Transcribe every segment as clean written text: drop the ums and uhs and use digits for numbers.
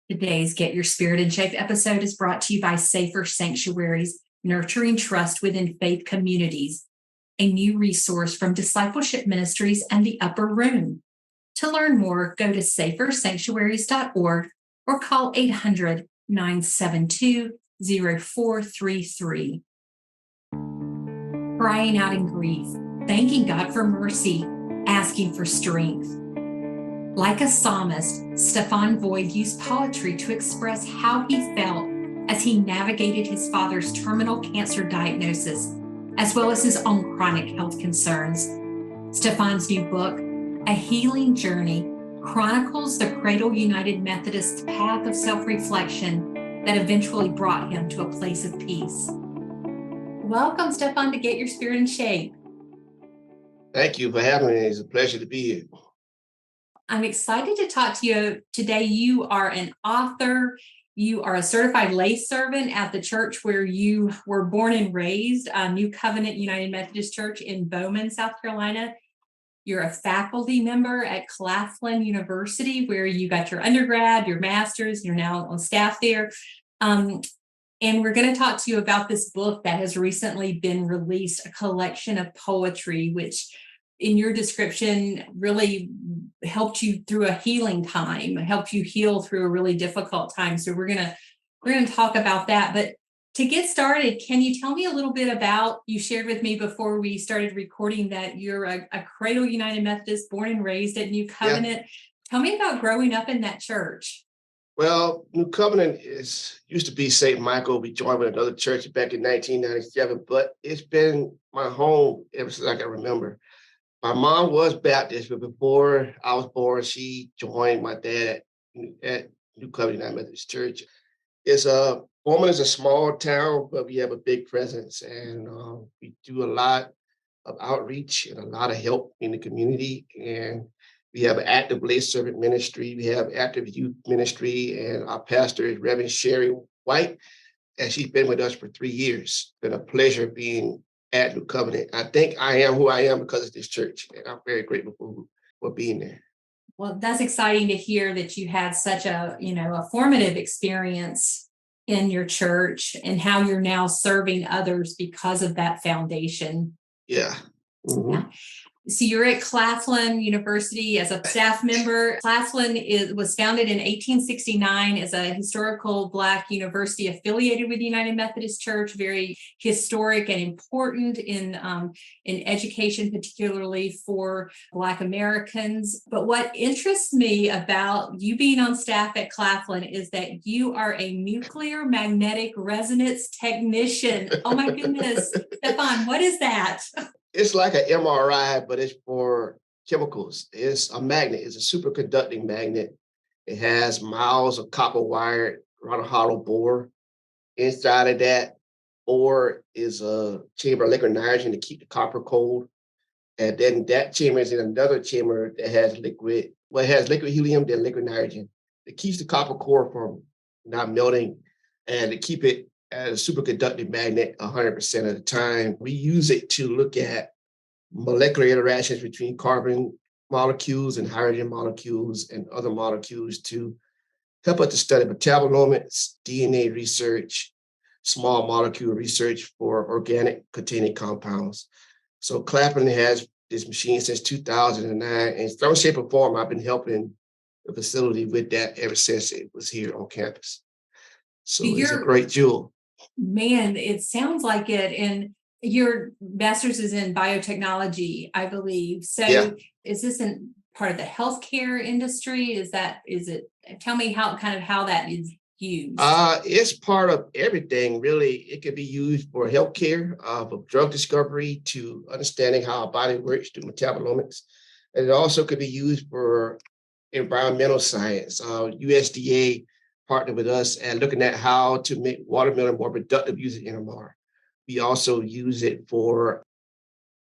Today's Get Your Spirit in Shape episode is brought to you by Safer Sanctuaries, Nurturing Trust Within Faith Communities, a new resource from Discipleship Ministries and the Upper Room. To learn more, go to safersanctuaries.org or call 800-972-0433. Crying out in grief, thanking God for mercy, asking for strength. Like a psalmist, Stephon Void used poetry to express how he felt as he navigated his father's terminal cancer diagnosis, as well as his own chronic health concerns. Stephon's new book, A Healing Journey, chronicles the Cradle United Methodist path of self-reflection that eventually brought him to a place of peace. Welcome, Stephon, to Get Your Spirit in Shape. Thank you for having me. It's a pleasure to be here. I'm excited to talk to you today. You are an author. You are a certified lay servant at the church where you were born and raised, New Covenant United Methodist Church in Bowman, South Carolina. You're a faculty member at Claflin University, where you got your undergrad, your master's. You're now on staff there. And we're going to talk to you about this book that has recently been released, a collection of poetry, which in your description really helped you through a healing time, helped you heal through a really difficult time. So we're gonna talk about that. But to get started, can you tell me a little bit about, you shared with me before we started recording that you're a Cradle United Methodist, born and raised at New Covenant. Yeah. Tell me about growing up in that church. Well, New Covenant used to be St. Michael. We joined with another church back in 1997, but it's been my home ever since I can remember. My mom was Baptist, but before I was born, she joined my dad at New Covenant United Methodist Church. Bowman is a small town, but we have a big presence, and we do a lot of outreach and a lot of help in the community. And we have an active lay servant ministry. We have active youth ministry, and our pastor is Reverend Sherry White, and she's been with us for 3 years. It's been a pleasure being at New Covenant. I think I am who I am because of this church, and I'm very grateful for being there. Well, that's exciting to hear that you had such a formative experience in your church and how you're now serving others because of that foundation. Yeah. Mm-hmm. Yeah. So you're at Claflin University as a staff member. Claflin was founded in 1869 as a historical Black university affiliated with the United Methodist Church, very historic and important in education, particularly for Black Americans. But what interests me about you being on staff at Claflin is that you are a nuclear magnetic resonance technician. Oh my goodness. Stephon, what is that? It's like an MRI, but it's for chemicals. It's a magnet. It's a superconducting magnet. It has miles of copper wire around a hollow bore. Inside of that bore is a chamber of liquid nitrogen to keep the copper cold. And then that chamber is in another chamber that has liquid helium, then liquid nitrogen. It keeps the copper core from not melting and to keep it as a superconducting magnet 100% of the time. We use it to look at molecular interactions between carbon molecules and hydrogen molecules and other molecules to help us to study metabolomics, DNA research, small molecule research for organic containing compounds. So Claflin has this machine since 2009, and in some shape or form, I've been helping the facility with that ever since it was here on campus. So it's a great jewel. Man, it sounds like it. And your master's is in biotechnology, I believe. So yeah. Is this part of the healthcare industry? Tell me how that is used. It's part of everything, really. It could be used for healthcare, for drug discovery, to understanding how our body works through metabolomics. And it also could be used for environmental science. USDA partnered with us and looking at how to make watermelon more productive using NMR. We also use it for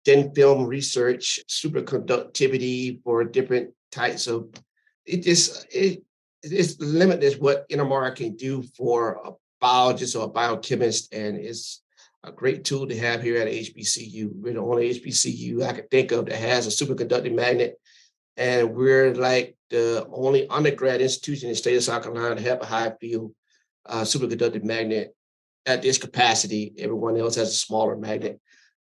thin film research, superconductivity for different types of. It's limitless what NMR can do for a biologist or a biochemist, and it's a great tool to have here at HBCU. We're the only HBCU I could think of that has a superconducting magnet And we're like the only undergrad institution in the state of South Carolina to have a high field superconducting magnet at this capacity. Everyone else has a smaller magnet.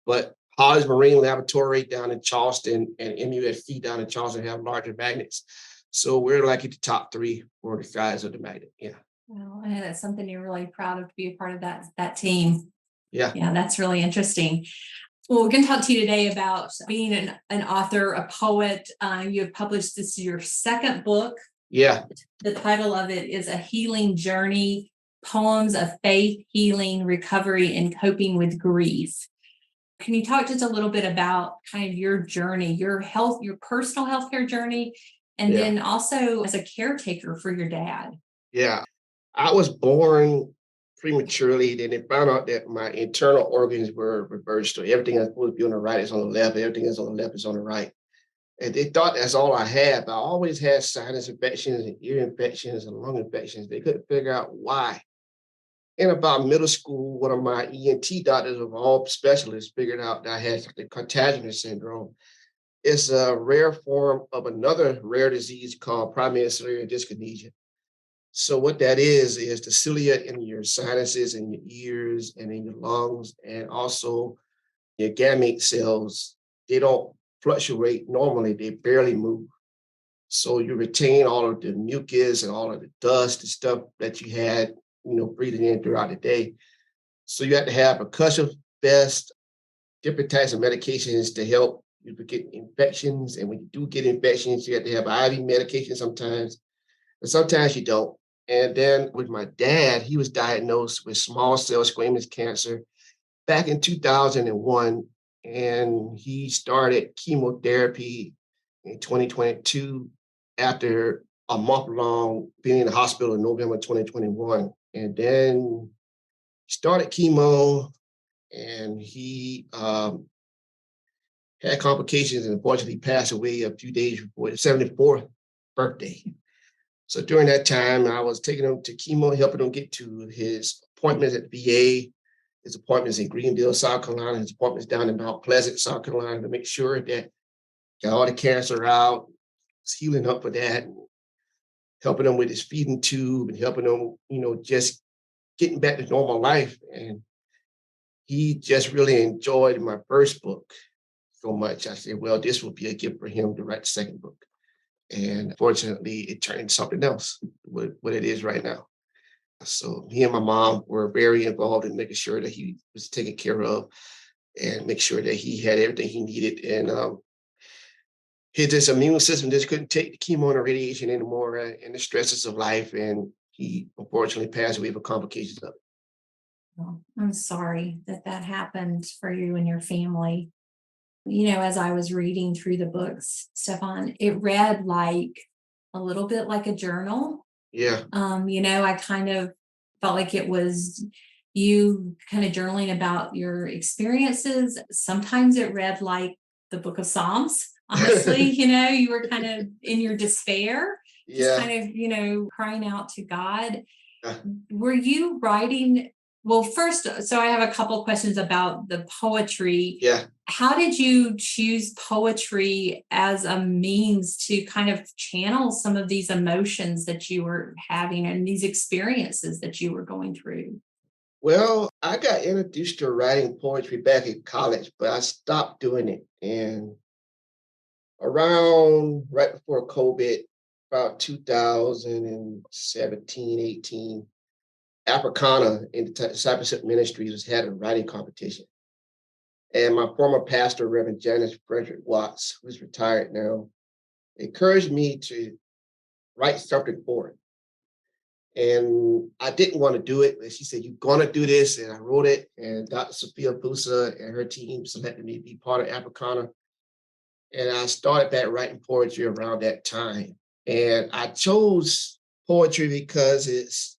But Hollis Marine Laboratory down in Charleston and MUSC down in Charleston have larger magnets. So we're like at the top three for the size of the magnet. Yeah. Well, I know that's something you're really proud of to be a part of that team. Yeah. Yeah, that's really interesting. Well, we're going to talk to you today about being an author, a poet. You have published, this is your second book. Yeah. The title of it is A Healing Journey, Poems of Faith, Healing, Recovery, and Coping with Grief. Can you talk just a little bit about kind of your journey, your personal healthcare journey, and then also as a caretaker for your dad? Yeah. I was born prematurely. Then they found out that my internal organs were reversed. So everything that's supposed to be on the right is on the left. Everything that's on the left is on the right. And they thought that's all I had. But I always had sinus infections and ear infections and lung infections. They couldn't figure out why. In about middle school, one of my ENT doctors of all specialists figured out that I had the contagious syndrome. It's a rare form of another rare disease called primary ciliary dyskinesia. So what that is the cilia in your sinuses and your ears and in your lungs, and also your gamete cells. They don't fluctuate normally. They barely move. So you retain all of the mucus and all of the dust and stuff that you had, breathing in throughout the day. So you have to have percussive vest, different types of medications to help you get infections. And when you do get infections, you have to have IV medication sometimes, but sometimes you don't. And then with my dad, he was diagnosed with small cell squamous cancer back in 2001, and he started chemotherapy in 2022 after a month-long being in the hospital in November 2021. And then he started chemo, and he had complications and unfortunately passed away a few days before his 74th birthday. So during that time, I was taking him to chemo, helping him get to his appointments at the VA, his appointments in Greenville, South Carolina, his appointments down in Mount Pleasant, South Carolina, to make sure that got all the cancer out, was healing up for that, and helping him with his feeding tube and helping him, just getting back to normal life. And he just really enjoyed my first book so much. I said, well, this will be a gift for him to write the second book. And fortunately, it turned into something else, what it is right now. So he and my mom were very involved in making sure that he was taken care of and make sure that he had everything he needed. And his immune system just couldn't take the chemo and the radiation anymore and the stresses of life. And he unfortunately passed away for complications of it. Well, I'm sorry that happened for you and your family. As I was reading through the books, Stephon, it read like a little bit like a journal. Yeah. I kind of felt like it was you kind of journaling about your experiences. Sometimes it read like the book of Psalms. Honestly, you were kind of in your despair, just kind of, crying out to God. Were you writing? Well, first, so I have a couple of questions about the poetry. Yeah. How did you choose poetry as a means to kind of channel some of these emotions that you were having and these experiences that you were going through? Well, I got introduced to writing poetry back in college, but I stopped doing it. And around right before COVID, about 2017, 18, Africana in the Discipleship Ministries had a writing competition. And my former pastor, Reverend Janice Frederick Watts, who's retired now, encouraged me to write something for it. And I didn't want to do it, but she said, "You're going to do this." And I wrote it, and Dr. Sophia Busa and her team selected me to be part of Africana. And I started back writing poetry around that time. And I chose poetry because it's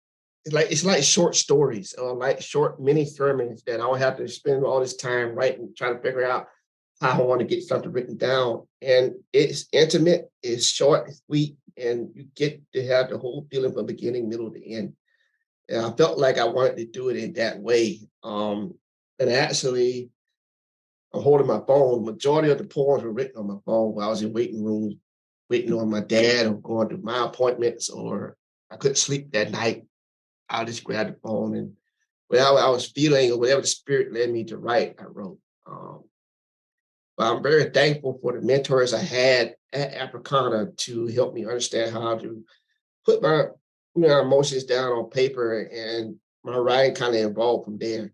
like short stories or like short mini sermons that I don't have to spend all this time writing, trying to figure out how I want to get something written down. And it's intimate, it's short, it's sweet, and you get to have the whole feeling from beginning, middle to end. And I felt like I wanted to do it in that way. And actually, I'm holding my phone. Majority of the poems were written on my phone while I was in waiting rooms waiting on my dad or going to my appointments, or I couldn't sleep that night, I'll just grab the phone and whatever I was feeling or whatever the spirit led me to write, I wrote. But I'm very thankful for the mentors I had at Africana to help me understand how to put my emotions down on paper, and my writing kind of evolved from there.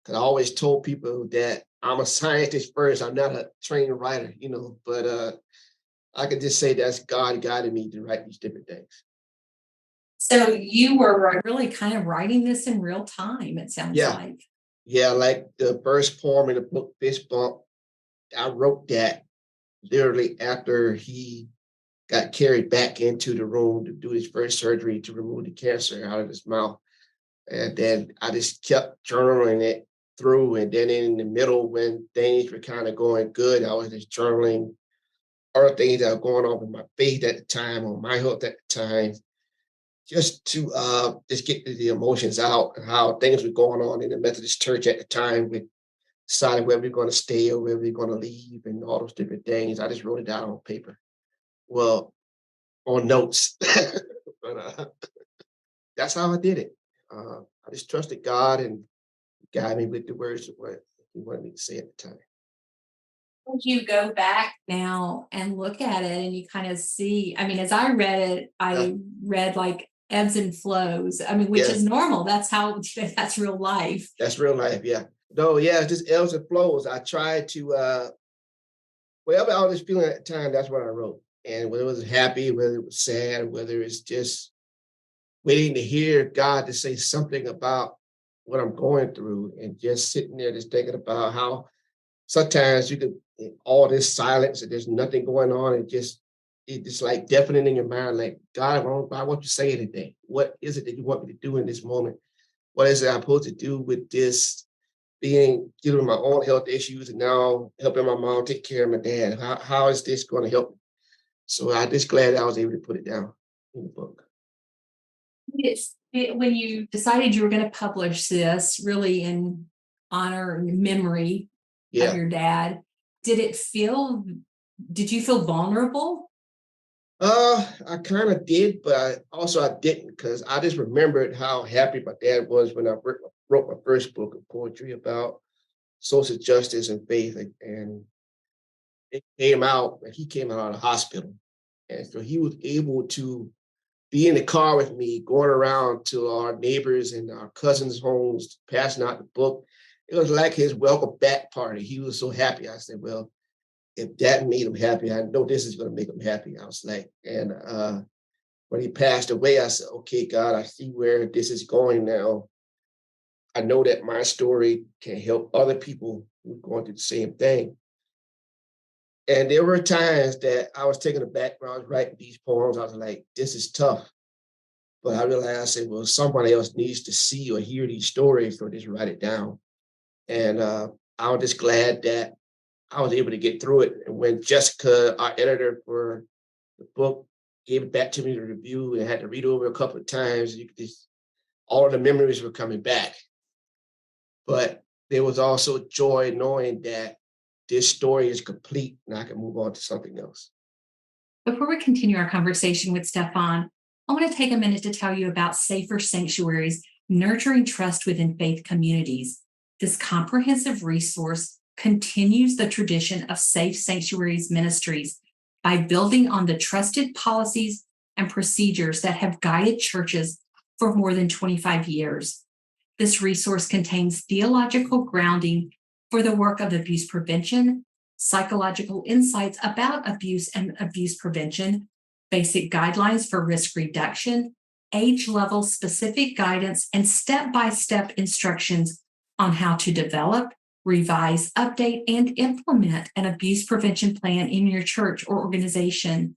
Because I always told people that I'm a scientist first. I'm not a trained writer, but I could just say that's God guided me to write these different things. So you were really kind of writing this in real time, it sounds Yeah. like. Yeah, like the first poem in the book, Fist Bump, I wrote that literally after he got carried back into the room to do his first surgery to remove the cancer out of his mouth. And then I just kept journaling it through. And then in the middle, when things were kind of going good, I was just journaling other things that were going on with my faith at the time, or my health at the time, just to just get the emotions out and how things were going on in the Methodist church at the time with deciding whether we're going to stay or whether we're going to leave and all those different things. I just wrote it down on paper. Well, on notes. But that's how I did it. I just trusted God and guided me with the words of what He wanted me to say at the time. Would you go back now and look at it and you kind of see, I mean, as I read it, Yeah, I read like ebbs and flows. I mean, which yeah, is normal. That's how that's real life. that's real life. Yeah. No, yeah, it's just ebbs and flows. I tried to, whatever I was feeling at the time, that's what I wrote. And whether it was happy, whether it was sad, whether it's just waiting to hear God to say something about what I'm going through, and just sitting there just thinking about how sometimes you could all this silence and there's nothing going on, and it's just like deafening in your mind, like, God, I want you to say anything. What is it that you want me to do in this moment? What is it I'm supposed to do with this being dealing with my own health issues and now helping my mom take care of my dad? How is this going to help me? So I'm just glad I was able to put it down in the book. When you decided you were going to publish this, really in honor and memory of Yeah. your dad, did you feel vulnerable? I kind of did, but I didn't, because I just remembered how happy my dad was when I wrote my first book of poetry about social justice and faith, and it came out, and he came out of the hospital, and so he was able to be in the car with me, going around to our neighbors and our cousins' homes, passing out the book. It was like his welcome back party. He was so happy. I said, well, if that made him happy, I know this is going to make him happy. I was like, and when he passed away, I said, okay, God, I see where this is going now. I know that my story can help other people who are going through the same thing. And there were times that I was taken aback when I was writing these poems. I was like, this is tough. But I realized, I said, well, somebody else needs to see or hear these stories, so just write it down. And I was just glad that I was able to get through it. And when Jessica, our editor for the book, gave it back to me to review and had to read over a couple of times, you could just, all of the memories were coming back. But there was also joy knowing that this story is complete and I can move on to something else. Before we continue our conversation with Stephon, I want to take a minute to tell you about Safer Sanctuaries, Nurturing Trust Within Faith Communities. This comprehensive resource continues the tradition of Safe Sanctuaries ministries by building on the trusted policies and procedures that have guided churches for more than 25 years. This resource contains theological grounding for the work of abuse prevention, psychological insights about abuse and abuse prevention, basic guidelines for risk reduction, age-level specific guidance, and step-by-step instructions on how to develop, revise, update, and implement an abuse prevention plan in your church or organization.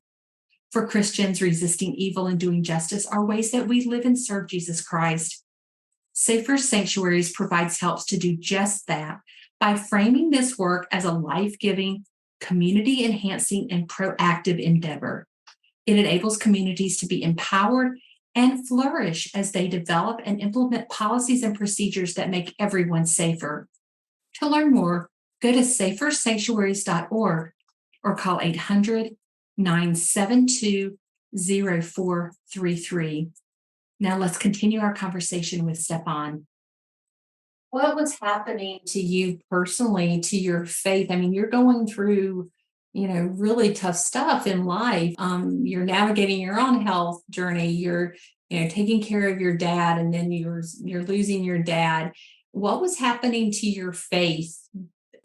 For Christians, resisting evil and doing justice are ways that we live and serve Jesus Christ. Safer Sanctuaries provides helps to do just that by framing this work as a life-giving, community-enhancing, and proactive endeavor. It enables communities to be empowered and flourish as they develop and implement policies and procedures that make everyone safer. To learn more, go to safersanctuaries.org or call 800 972-0433. Now let's continue our conversation with Stephon. What was happening to you personally, to your faith? I mean, you're going through, really tough stuff in life. You're navigating your own health journey. You're, taking care of your dad, and then you're losing your dad. What was happening to your faith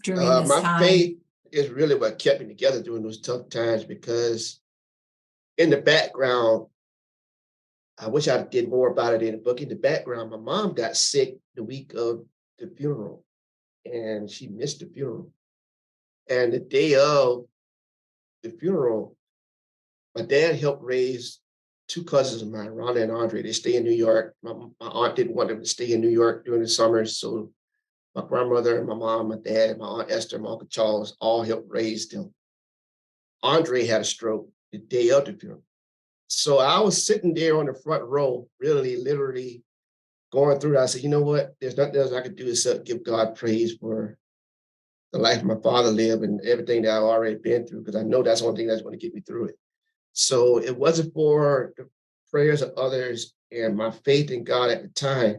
during this My time? faith is really what kept me together during those tough times because in the background, I wish I did more about it in the book. In the background, my mom got sick the week of the funeral and she missed the funeral. And the day of the funeral, my dad helped raise two cousins of mine, Rhonda and Andre. They stay in New York. My aunt didn't want them to stay in New York during the summers. So my grandmother, my mom, my dad, my aunt Esther, my uncle Charles all helped raise them. Andre had a stroke the day of the funeral. So I was sitting there on the front row, really, literally going through it. I said, you know what? There's nothing else I could do except give God praise for the life my father lived and everything that I've already been through, because I know that's the only thing that's going to get me through it. So it wasn't for the prayers of others and my faith in God at the time.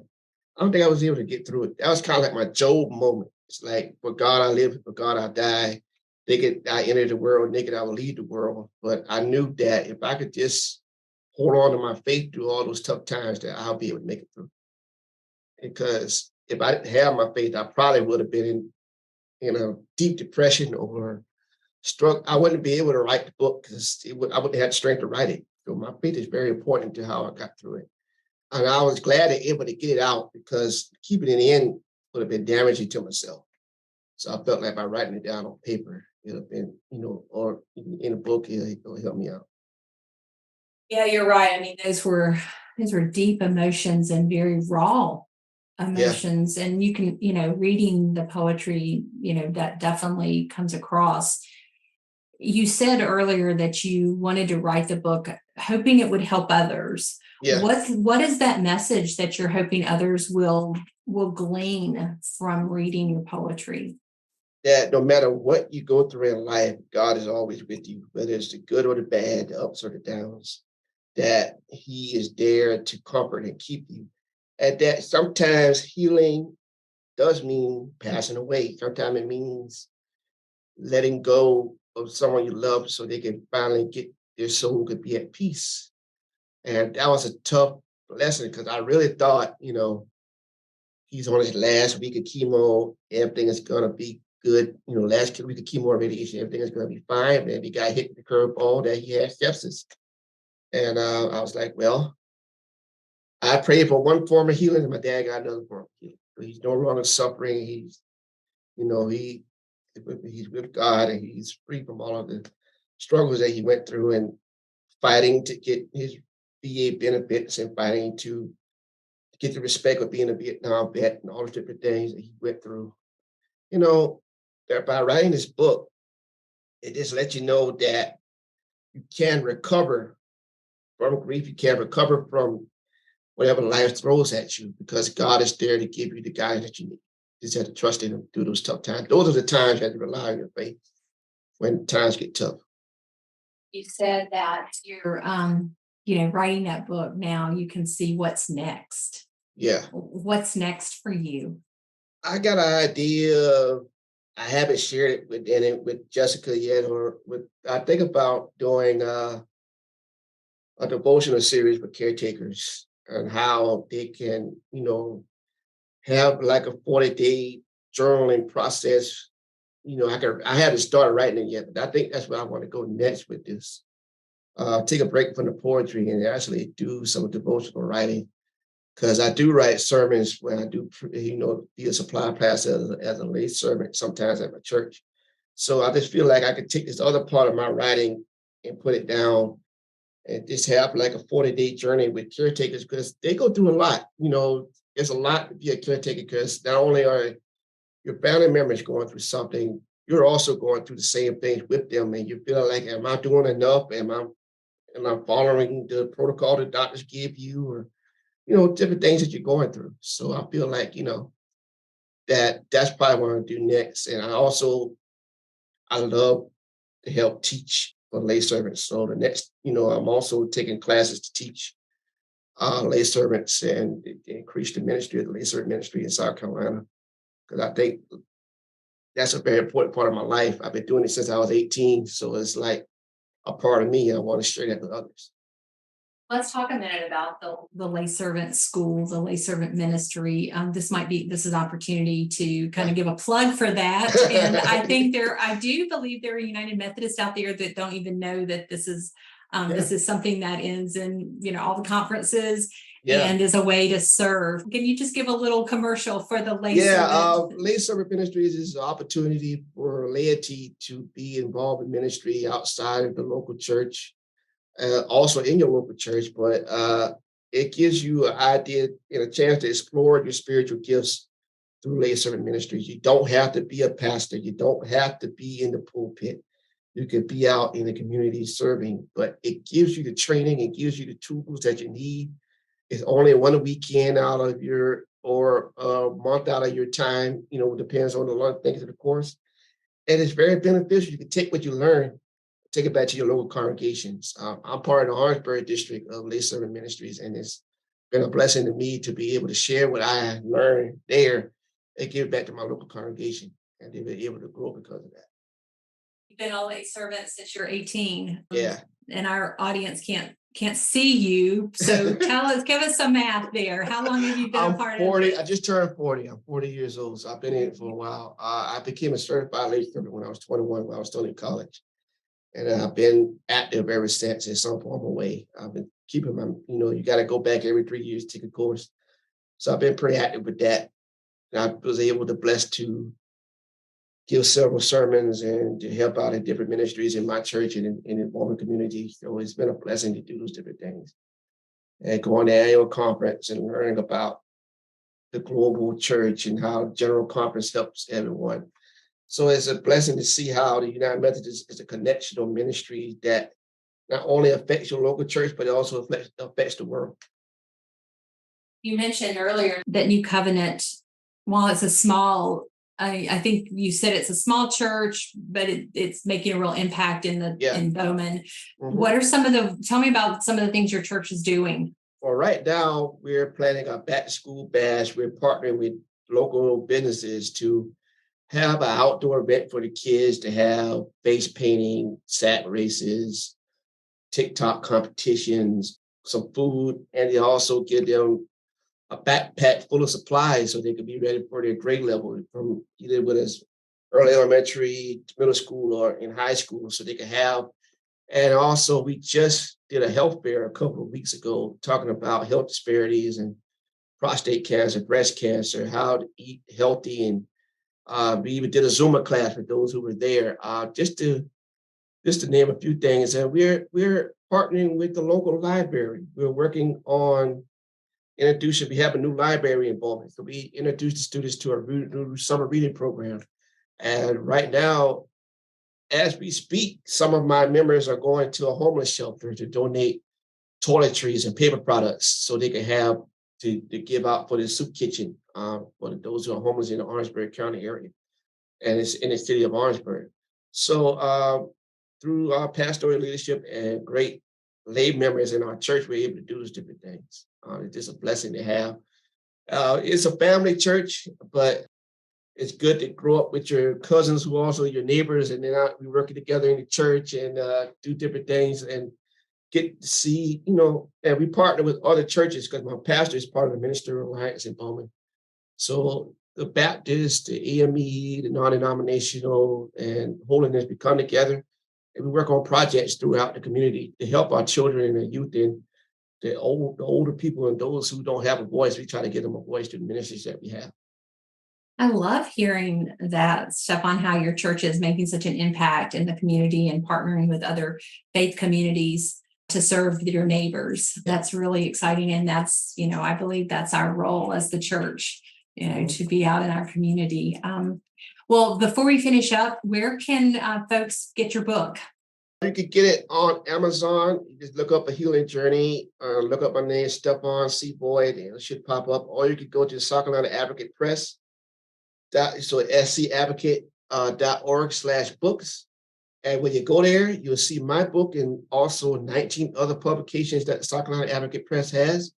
I don't think I was able to get through it. That was kind of like my Job moment. It's like, for God I live, for God I die. Naked I entered the world, naked I will leave the world. But I knew that if I could just hold on to my faith through all those tough times, that I'll be able to make it through. Because if I didn't have my faith, I probably would have been in a deep depression or struck. I wouldn't be able to write the book because I wouldn't have the strength to write it. So my faith is very important to how I got through it. And I was glad to able to get it out because keeping it in would have been damaging to myself. So I felt like by writing it down on paper, it would have been, or in a book, it'll help me out. Yeah, you're right. I mean, those were deep emotions and very raw Yeah, emotions. And you can, reading the poetry, that definitely comes across. You said earlier that you wanted to write the book hoping it would help others. yeah. What is that message that you're hoping others will glean from reading your poetry? That no matter what you go through in life, God is always with you, whether it's the good or the bad, the ups or the downs, that He is there to comfort and keep you. And that sometimes healing does mean passing away. Sometimes it means letting go of someone you love so they can finally get their soul could be at peace. And that was a tough lesson because I really thought, he's on his last week of chemo, everything is gonna be good. Last week of chemo radiation, everything is gonna be fine. And the guy hit the curveball that he had sepsis. And I was like, well, I prayed for one form of healing, and my dad got another form of healing. So he's no longer suffering. You know, he he's with God and he's free from all of the struggles that he went through and fighting to get his VA benefits and fighting to get the respect of being a Vietnam vet and all the different things that he went through. You know, that by writing this book, it just lets you know that you can recover from grief, you can recover from whatever life throws at you because God is there to give you the guidance that you need. You just have to trust in Him through those tough times. Those are the times you have to rely on your faith when times get tough. You said that you're writing that book now, you can see what's next. Yeah, What's next for you? I got an idea. I haven't shared it with Jessica yet, or with I think about doing a devotional series with caretakers and how they can, have like a 40-day journaling process. I haven't started writing it yet, but I think that's where I want to go next with this. Take a break from the poetry and actually do some devotional writing because I do write sermons when I do, be a supply pastor as a lay servant sometimes at my church. So I just feel like I could take this other part of my writing and put it down and just have like a 40-day journey with caretakers because they go through a lot. There's a lot to be a caretaker because not only are your family members going through something, you're also going through the same things with them. And you feel like, am I doing enough? Am I following the protocol the doctors give you? Or different things that you're going through. So I feel like, that's probably what I'm gonna do next. And I love to help teach for lay servants. So the next, I'm also taking classes to teach lay servants and increase the ministry of the lay servant ministry in South Carolina. Because I think that's a very important part of my life. I've been doing it since I was 18. So it's like a part of me. I want to share that with others. Let's talk a minute about the lay servant school, the lay servant ministry. This is an opportunity to kind of give a plug for that. And I do believe there are United Methodists out there that don't even know that this is something that ends in, all the conferences and is a way to serve. Can you just give a little commercial for the lay servant? Lay servant ministries is an opportunity for laity to be involved in ministry outside of the local church. Also in your local church, but it gives you an idea and a chance to explore your spiritual gifts through lay servant ministries. You don't have to be a pastor. You don't have to be in the pulpit. You can be out in the community serving, but it gives you the training. It gives you the tools that you need. It's only one weekend out of or a month out of your time, depends on the length of the course. And it's very beneficial. You can take what you learn, take it back to your local congregations. I'm part of the Orangeburg district of lay servant ministries, and it's been a blessing to me to be able to share what I learned there and give it back to my local congregation, and they've been able to grow because of that. You've been a lay servant since you're 18. Yeah. And our audience can't see you, so give us some math there. How long have you been a part 40, of it? I just turned 40. I'm 40 years old, so I've been in it for a while. I became a certified lay servant when I was 21, when I was still in college. And I've been active ever since in some form or way. I've been keeping my, you got to go back every 3 years, take a course. So I've been pretty active with that. And I was able to give several sermons and to help out in different ministries in my church and in the Mormon community. So it's been a blessing to do those different things. And going to annual conference and learning about the global church and how General Conference helps everyone. So it's a blessing to see how the United Methodist is a connectional ministry that not only affects your local church, but it also affects the world. You mentioned earlier that New Covenant, while it's a small, I think you said it's a small church, but it's making a real impact in Bowman. Mm-hmm. Tell me about some of the things your church is doing. Well, right now we're planning a back to school bash. We're partnering with local businesses to have an outdoor event for the kids, to have face painting, sack races, TikTok competitions, some food, and they also give them a backpack full of supplies so they can be ready for their grade level from either whether it's early elementary, middle school, or in high school, so they can have. And also, we just did a health fair a couple of weeks ago talking about health disparities and prostate cancer, breast cancer, how to eat healthy, and we even did a Zumba class for those who were there, just to name a few things. And we're partnering with the local library. We're working on introducing. We have a new library involvement, so we introduced the students to our new summer reading program. And right now, as we speak, some of my members are going to a homeless shelter to donate toiletries and paper products so they can have to give out for the soup kitchen for those who are homeless in the Orangeburg County area. And it's in the city of Orangeburg. So through our pastoral leadership and great lay members in our church, we're able to do those different things. It's just a blessing to have. It's a family church, but it's good to grow up with your cousins who are also your neighbors, and then we working together in the church and do different things and get to see, and we partner with other churches because my pastor is part of the Ministerial Alliance in Bowman. So the Baptist, the AME, the non-denominational, and holiness, we come together and we work on projects throughout the community to help our children and the youth and the older people and those who don't have a voice. We try to give them a voice through the ministries that we have. I love hearing that, Stephon, how your church is making such an impact in the community and partnering with other faith communities to serve your neighbors. That's really exciting. And that's, I believe that's our role as the church, to be out in our community. Well, before we finish up, where can folks get your book? You can get it on Amazon. You just look up A Healing Journey, look up my name, Stephon Void, and it should pop up. Or you could go to South Carolina Advocate Press. So scadvocate.org/books. And when you go there, you'll see my book and also 19 other publications that the South Carolina Advocate Press has.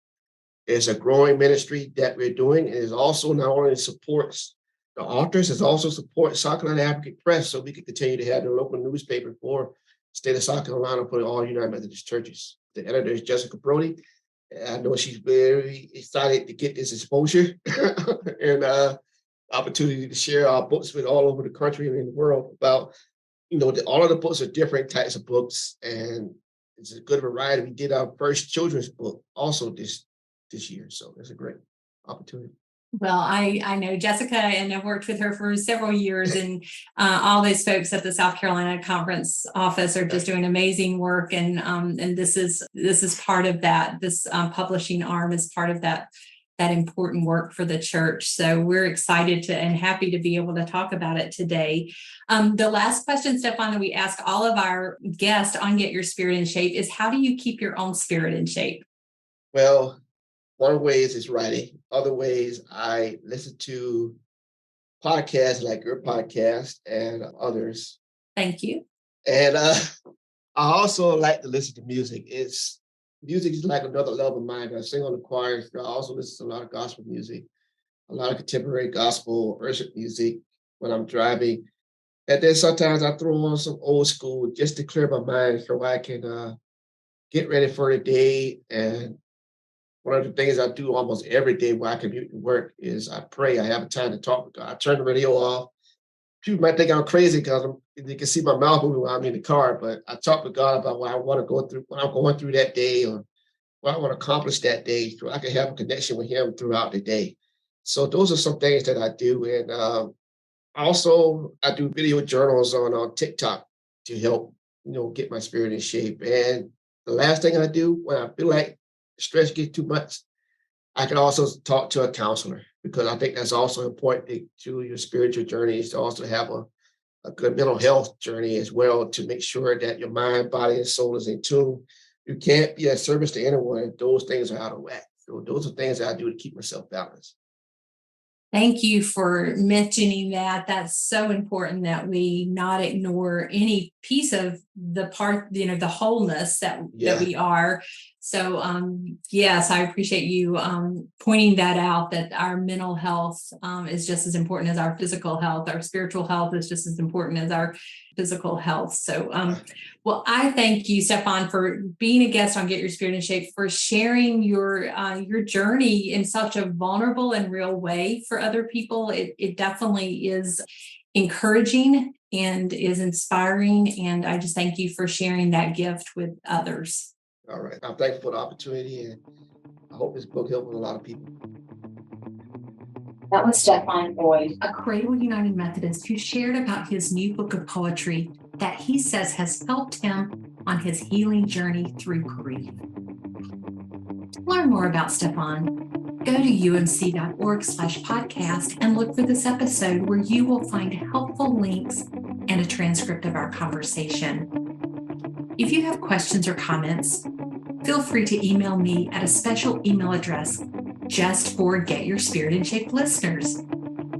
It's a growing ministry that we're doing. And it also not only supports the authors, it also supports South Carolina Advocate Press, so we can continue to have the local newspaper for the state of South Carolina for all United Methodist churches. The editor is Jessica Brody. I know she's very excited to get this exposure and opportunity to share our books with all over the country and in the world about, all of the books are different types of books, and it's a good variety. We did our first children's book also this year, so it's a great opportunity. Well, I know Jessica, and I've worked with her for several years, and all those folks at the South Carolina Conference office are just doing amazing work, and this is part of that. This publishing arm is part of that important work for the church. So we're excited and happy to be able to talk about it today. The last question, Stephon, that we ask all of our guests on Get Your Spirit in Shape is, how do you keep your own spirit in shape? Well, one way is writing. Other ways, I listen to podcasts like your podcast and others. Thank you. And I also like to listen to music. Music is like another love of mine. I sing on the choir. I also listen to a lot of gospel music, a lot of contemporary gospel, worship music when I'm driving. And then sometimes I throw on some old school just to clear my mind so I can get ready for the day. And one of the things I do almost every day when I commute to work is I pray. I have a time to talk with God. I turn the radio off. People might think I'm crazy because you can see my mouth moving while I'm in the car, but I talk with God about what I want to go through, what I'm going through that day, or what I want to accomplish that day, so I can have a connection with Him throughout the day. So those are some things that I do. And also, I do video journals on TikTok to help, get my spirit in shape. And the last thing I do when I feel like stress gets too much, I can also talk to a counselor, because I think that's also important to your spiritual journey, is to also have a good mental health journey as well, to make sure that your mind, body, and soul is in tune. You can't be a service to anyone if those things are out of whack. So those are things that I do to keep myself balanced. Thank you for mentioning that. That's so important that we not ignore any piece of the part, the wholeness that we are. So, yes, I appreciate you pointing that out, that our mental health is just as important as our physical health. Our spiritual health is just as important as our physical health. So, well, I thank you, Stephon, for being a guest on Get Your Spirit in Shape, for sharing your journey in such a vulnerable and real way for other people. It definitely is encouraging and is inspiring. And I just thank you for sharing that gift with others. All right. I'm thankful for the opportunity, and I hope this book helps a lot of people. That was Stephon Void, a Cradle United Methodist, who shared about his new book of poetry that he says has helped him on his healing journey through grief. To learn more about Stephon, go to umc.org/podcast and look for this episode, where you will find helpful links and a transcript of our conversation. If you have questions or comments, feel free to email me at a special email address just for Get Your Spirit in Shape listeners,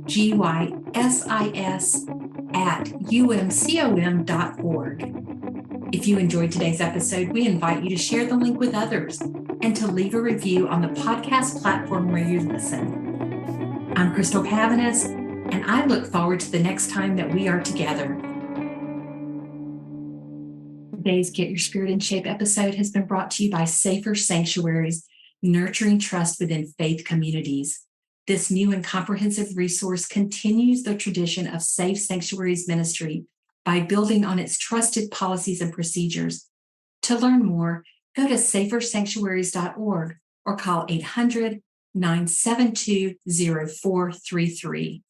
gysis@umcom.org. If you enjoyed today's episode, we invite you to share the link with others and to leave a review on the podcast platform where you listen. I'm Crystal Cavanis, and I look forward to the next time that we are together. Today's Get Your Spirit in Shape episode has been brought to you by Safer Sanctuaries, nurturing trust within faith communities. This new and comprehensive resource continues the tradition of Safe Sanctuaries ministry by building on its trusted policies and procedures. To learn more, go to safersanctuaries.org or call 800-972-0433.